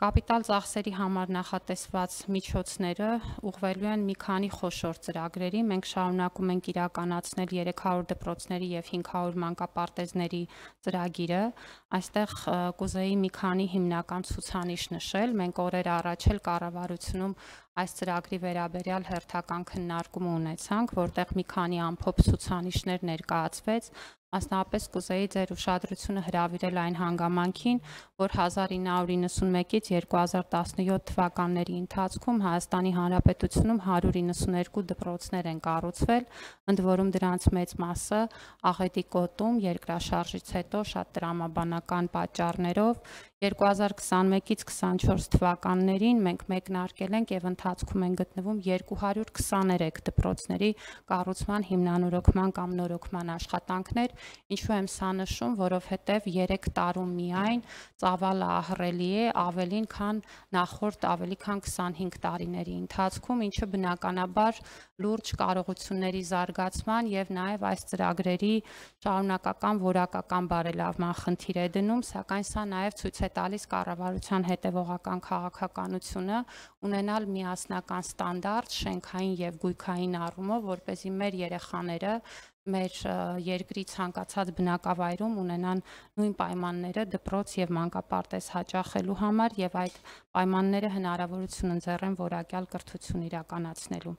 Կապիտալ ծախսերի համար նախատեսված միջոցները ուղղվելու են մի քանի խոշոր ծրագրերի։ Մենք շարունակում ենք իրականացնել 300 դպրոցների և 500 մանկապարտեզների ծրագիրը։ Այստեղ կուզեի մի քանի հիմնական ցուցանիշ նշել։ Մենք օրեր առաջ էլ կառավարությունում այս ծրագրի վերաբերյալ հերթական քննարկում ունեցանք, որտեղ մի քանի ամփոփ ցուցանիշներ ներկայացվեց։ Մասնավորապես կուզեի ձեր ուշադրությունը հրավիրել այն հանգամանքին, որ 1991-ից 2017 թվականների ընթացքում Հայաստանի Հանրապետությունում 192 դպրոցներ են կառուցվել, ընդ որում դրանց մեծ մասը Աղետի գոտում երկրաշարժից հետո շատ տրամաբանական պատճառներով 2021-ից 24 թվականներին մենք մեկնարկել ենք եւ ընթացքում են գտնվում 223 դպրոցների կառուցման հիմնանորոգման կամ նորոգման աշխատանքներ, ինչու եմ սա նշում, որովհետեւ 3 տարում միայն ծավալը ահռելի է, ավելին քան նախորդ ավելի քան 25 տարիների ընթացքում, ինչը բնականաբար լուրջ կարողությունների զարգացման եւ նաեւ այս ծրագրերի շարունակական որակական բարելավման խնդիր է դնում, սակայն սա նաեւ ցույց է տալիս կառավարության հետևողական քաղաքականությունը ունենալ միասնական ստանդարտ շենքային եւ գույքային առումով, որպեսզի մեր երեխաները մեր երկրի ցանկացած բնակավայրում ունենան նույն պայմանները դպրոց եւ մանկապարտեզ հաճախելու համար եւ այդ պայմանները հնարավորություն ընձեռեն որակյալ կրթություն իրականացնելու։